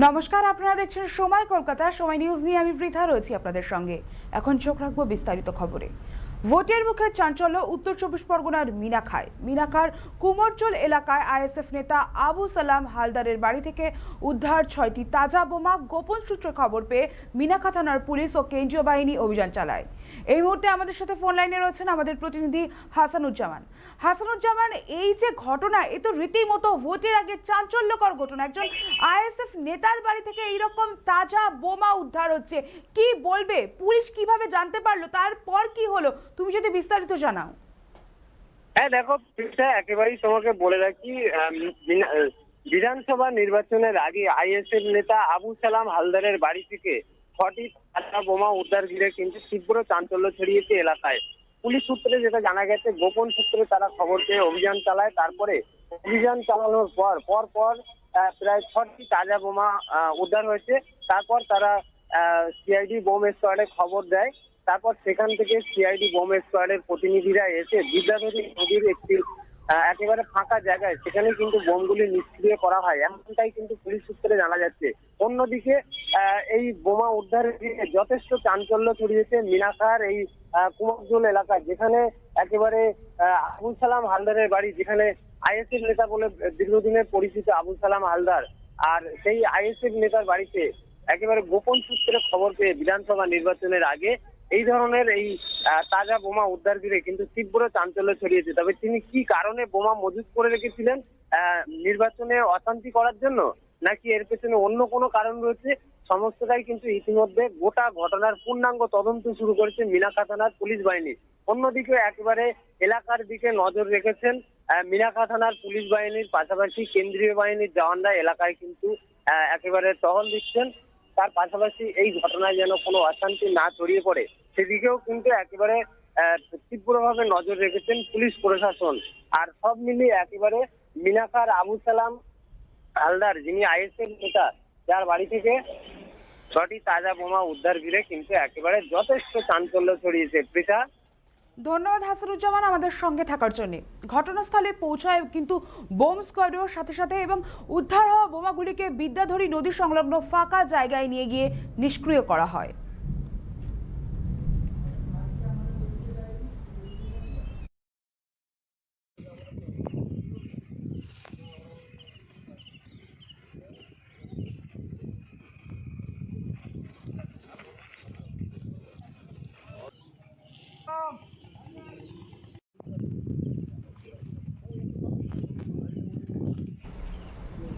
নমস্কার, আপনারা দেখছেন সময় কলকাতা। সময় নিউজ নিয়ে আমি পৃথা রয়েছি আপনাদের সঙ্গে। এখন চোখ রাখবো বিস্তারিত খবরে। ভোটের মুখে চাঞ্চল্য উত্তর চব্বিশ পরগনার মিনাখার কুমোরচল এলাকায় আইএসএফ নেতা আবু সালাম হালদারের বাড়ি থেকে উদ্ধার 6টি তাজা বোমা। গোপন সূত্রে খবর পেয়ে মিনাখা থানার পুলিশ ও কেন্দ্রীয় বাহিনী অভিযান চালায়। এই মুহূর্তে আমাদের সাথে ফোন লাইনে রয়েছেন আমাদের প্রতিনিধি হাসানুজ্জামান। এই যে ঘটনা, এ তো রীতিমতো ভোটের আগে চাঞ্চল্যকর ঘটনা। একজন আইএসএফ নেতার বাড়ি থেকে এইরকম তাজা বোমা উদ্ধার হচ্ছে, কি বলবে? পুলিশ কিভাবে জানতে পারলো? তারপর কি হলো, তুমি যদি বিস্তারিত জানাও। হ্যাঁ দেখো, একেবারেই তোমাকে বলে রাখি, বিধানসভা নির্বাচনের আগে আইএসএফ নেতা আবু সালাম হালদারের বাড়ি থেকে 6টি তাজা বোমা উদ্ধার ঘিরে কিন্তু তীব্র চাঞ্চল্য ছড়িয়েছে এলাকায়। পুলিশ সূত্রে যেটা জানা গেছে, গোপন সূত্রে তারা খবর পেয়ে অভিযান চালায়। তারপরে অভিযান চালানোর পর প্রায় 6টি তাজা বোমা উদ্ধার হয়েছে। তারপর তারা সিআইডি বোম স্কোয়াডে খবর দেয়। তারপর সেখান থেকে সিআইডি বোম স্কোয়াডের প্রতিনিধিরা এসে বিদ্যাধরী নদীর একটি একেবারে ফাঁকা জায়গায় সেখানে কিন্তু বোমগুলি নিষ্ক্রিয় করা হয়, এমনটাই কিন্তু পুলিশ সূত্রে জানা যাচ্ছে। অন্যদিকে এই বোমা উদ্ধারের দিকে যথেষ্ট চাঞ্চল্য ছড়িয়েছে মিনাখার এই কুমোরজল এলাকায়, যেখানে একেবারে আবু সালাম হালদারের বাড়ি, যেখানে আইএসএফ নেতা বলে দীর্ঘদিনের পরিচিত আবু সালাম হালদার। আর সেই আইএসএফ নেতার বাড়িতে একেবারে গোপন সূত্রে খবর পেয়ে বিধানসভা নির্বাচনের আগে এই ধরনের এই তাজা বোমা উদ্ধার ঘিরে কিন্তু তীব্র চাঞ্চল্য ছড়িয়েছে। তবে তিনি কি কারণে বোমা মজুত করে রেখেছিলেন, নির্বাচনে অশান্তি করার জন্য, নাকি এর পেছনে অন্য কোনো কারণ রয়েছে, সমস্তটাই কিন্তু ইতিমধ্যে গোটা ঘটনার পূর্ণাঙ্গ তদন্ত শুরু করেছে মিনাখা থানার পুলিশ বাহিনী। অন্যদিকে একেবারে এলাকার দিকে নজর রেখেছেন মিনাখা থানার পুলিশ বাহিনীর পাশাপাশি কেন্দ্রীয় বাহিনীর জওয়ানরা এলাকায় কিন্তু একেবারে টহল দিচ্ছেন। তার পাশাপাশি এই ঘটনায় যেন কোনো অশান্তি না ছড়িয়ে পড়ে সেদিকেও কিন্তু একেবারে তীব্রভাবে নজর রেখেছেন পুলিশ প্রশাসন। আর সব মিলিয়ে একেবারে মিনাখার আবু সালাম হালদার, যিনি আইএসএফ নেতা, যার বাড়ি থেকে 6টি তাজা বোমা উদ্ধার ঘিরে কিন্তু একেবারে যথেষ্ট চাঞ্চল্য ছড়িয়েছে। পৃথা, ধন্যবাদ হাসানুজ্জামান আমাদের সঙ্গে থাকার জন্য। ঘটনাস্থলে পৌঁছায় কিন্তু বোম স্কোয়াডের সাথে এবং উদ্ধার হওয়া বোমাগুলিকে বিদ্যাধরী নদী সংলগ্ন ফাঁকা জায়গায় নিয়ে গিয়ে নিষ্ক্রিয় করা হয়।